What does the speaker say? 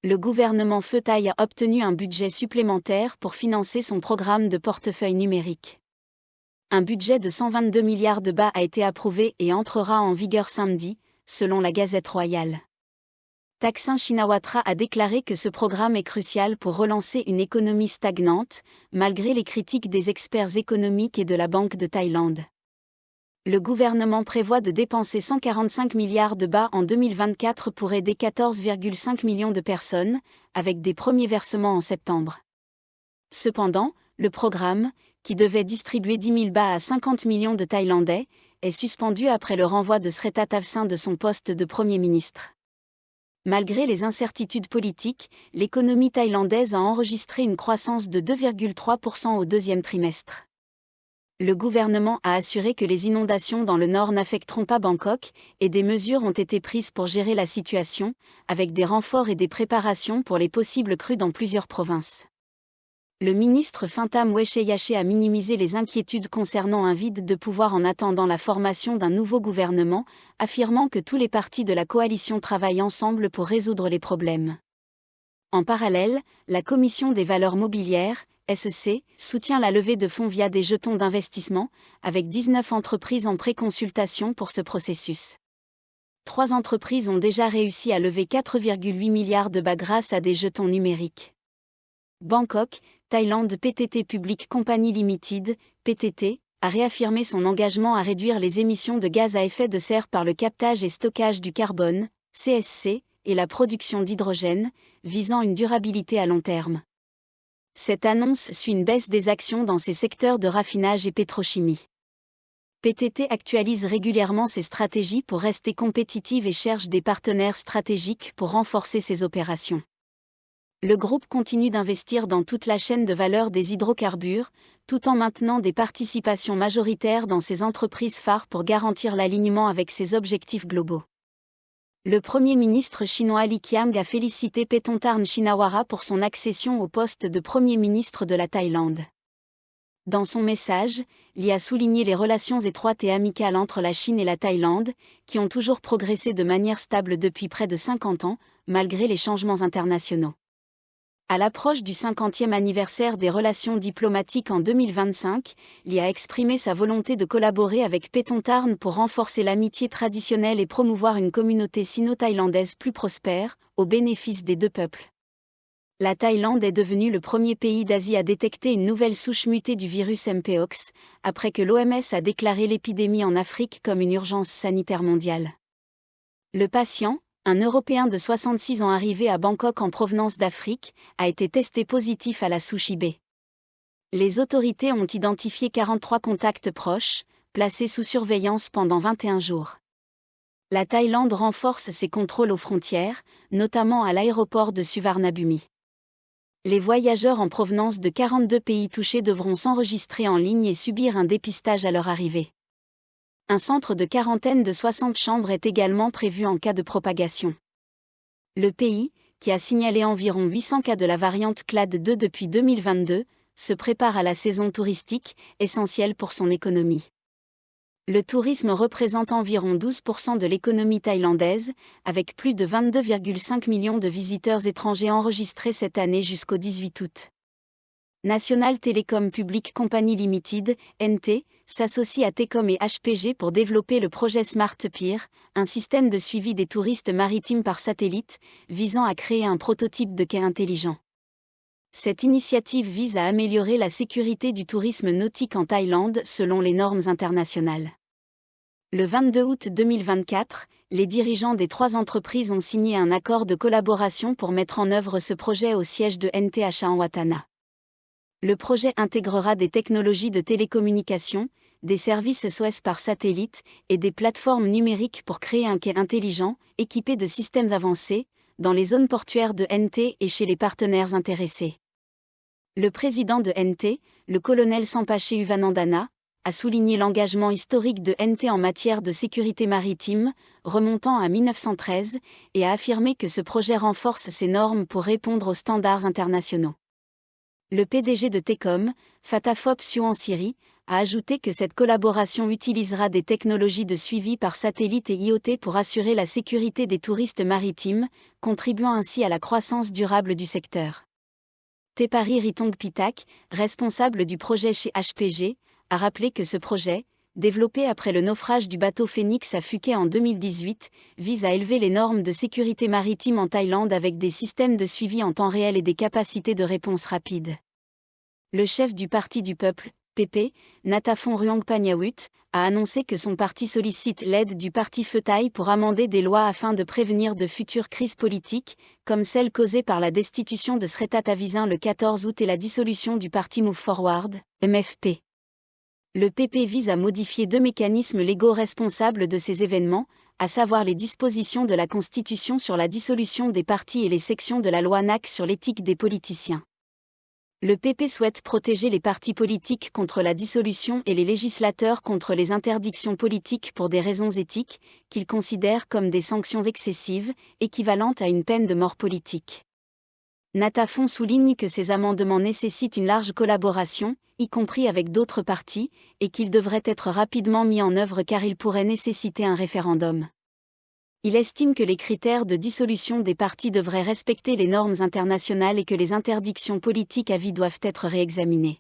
le gouvernement Fauteuil a obtenu un budget supplémentaire pour financer son programme de portefeuille numérique. Un budget de 122 milliards de bahts a été approuvé et entrera en vigueur samedi, selon la Gazette royale. Thaksin Shinawatra a déclaré que ce programme est crucial pour relancer une économie stagnante, malgré les critiques des experts économiques et de la Banque de Thaïlande. Le gouvernement prévoit de dépenser 145 milliards de bahts en 2024 pour aider 14,5 millions de personnes, avec des premiers versements en septembre. Cependant, le programme, qui devait distribuer 10 000 bahts à 50 millions de Thaïlandais, est suspendu après le renvoi de Srettha Thavisin de son poste de Premier ministre. Malgré les incertitudes politiques, l'économie thaïlandaise a enregistré une croissance de 2,3% au deuxième trimestre. Le gouvernement a assuré que les inondations dans le nord n'affecteront pas Bangkok, et des mesures ont été prises pour gérer la situation, avec des renforts et des préparations pour les possibles crues dans plusieurs provinces. Le ministre Fintam Wechayachai a minimisé les inquiétudes concernant un vide de pouvoir en attendant la formation d'un nouveau gouvernement, affirmant que tous les partis de la coalition travaillent ensemble pour résoudre les problèmes. En parallèle, la Commission des valeurs mobilières, SEC, soutient la levée de fonds via des jetons d'investissement, avec 19 entreprises en pré-consultation pour ce processus. 3 entreprises ont déjà réussi à lever 4,8 milliards de bahts grâce à des jetons numériques. Bangkok, Thailand PTT Public Company Limited, PTT, a réaffirmé son engagement à réduire les émissions de gaz à effet de serre par le captage et stockage du carbone, CSC, et la production d'hydrogène, visant une durabilité à long terme. Cette annonce suit une baisse des actions dans ces secteurs de raffinage et pétrochimie. PTT actualise régulièrement ses stratégies pour rester compétitive et cherche des partenaires stratégiques pour renforcer ses opérations. Le groupe continue d'investir dans toute la chaîne de valeur des hydrocarbures, tout en maintenant des participations majoritaires dans ses entreprises phares pour garantir l'alignement avec ses objectifs globaux. Le Premier ministre chinois Lee Qiang a félicité Paetongtarn Shinawatra pour son accession au poste de Premier ministre de la Thaïlande. Dans son message, Lee a souligné les relations étroites et amicales entre la Chine et la Thaïlande, qui ont toujours progressé de manière stable depuis près de 50 ans, malgré les changements internationaux. À l'approche du 50e anniversaire des relations diplomatiques en 2025, Lee a exprimé sa volonté de collaborer avec Paetongtarn pour renforcer l'amitié traditionnelle et promouvoir une communauté sino-thaïlandaise plus prospère, au bénéfice des deux peuples. La Thaïlande est devenue le premier pays d'Asie à détecter une nouvelle souche mutée du virus Mpox, après que l'OMS a déclaré l'épidémie en Afrique comme une urgence sanitaire mondiale. Le patient, un Européen de 66 ans arrivé à Bangkok en provenance d'Afrique, a été testé positif à la souche IB. Les autorités ont identifié 43 contacts proches, placés sous surveillance pendant 21 jours. La Thaïlande renforce ses contrôles aux frontières, notamment à l'aéroport de Suvarnabhumi. Les voyageurs en provenance de 42 pays touchés devront s'enregistrer en ligne et subir un dépistage à leur arrivée. Un centre de quarantaine de 60 chambres est également prévu en cas de propagation. Le pays, qui a signalé environ 800 cas de la variante Clade 2 depuis 2022, se prépare à la saison touristique, essentielle pour son économie. Le tourisme représente environ 12% de l'économie thaïlandaise, avec plus de 22,5 millions de visiteurs étrangers enregistrés cette année jusqu'au 18 août. National Telecom Public Company Limited, NT, s'associe à Tecom et HPG pour développer le projet Smart Pier, un système de suivi des touristes maritimes par satellite, visant à créer un prototype de quai intelligent. Cette initiative vise à améliorer la sécurité du tourisme nautique en Thaïlande selon les normes internationales. Le 22 août 2024, les dirigeants des 3 entreprises ont signé un accord de collaboration pour mettre en œuvre ce projet au siège de NT à Chaenwatana. Le projet intégrera des technologies de télécommunication, des services SOS par satellite et des plateformes numériques pour créer un quai intelligent, équipé de systèmes avancés, dans les zones portuaires de NT et chez les partenaires intéressés. Le président de NT, le colonel Sampache Uvanandana, a souligné l'engagement historique de NT en matière de sécurité maritime, remontant à 1913, et a affirmé que ce projet renforce ses normes pour répondre aux standards internationaux. Le PDG de Tecom, Fatafop Suansiri, a ajouté que cette collaboration utilisera des technologies de suivi par satellite et IoT pour assurer la sécurité des touristes maritimes, contribuant ainsi à la croissance durable du secteur. Tepari Ritongpitak, responsable du projet chez HPG, a rappelé que ce projet, développé après le naufrage du bateau Phoenix à Phuket en 2018, vise à élever les normes de sécurité maritime en Thaïlande avec des systèmes de suivi en temps réel et des capacités de réponse rapide. Le chef du Parti du Peuple, PP, Natafon Ruangpaniawut, a annoncé que son parti sollicite l'aide du Parti Pheu Thai pour amender des lois afin de prévenir de futures crises politiques, comme celle causée par la destitution de Srettha Thavisin le 14 août et la dissolution du parti Move Forward, MFP. Le PP vise à modifier 2 mécanismes légaux responsables de ces événements, à savoir les dispositions de la Constitution sur la dissolution des partis et les sections de la loi NAC sur l'éthique des politiciens. Le PP souhaite protéger les partis politiques contre la dissolution et les législateurs contre les interdictions politiques pour des raisons éthiques, qu'il considère comme des sanctions excessives, équivalentes à une peine de mort politique. Natafon souligne que ces amendements nécessitent une large collaboration, y compris avec d'autres partis, et qu'ils devraient être rapidement mis en œuvre car ils pourraient nécessiter un référendum. Il estime que les critères de dissolution des partis devraient respecter les normes internationales et que les interdictions politiques à vie doivent être réexaminées.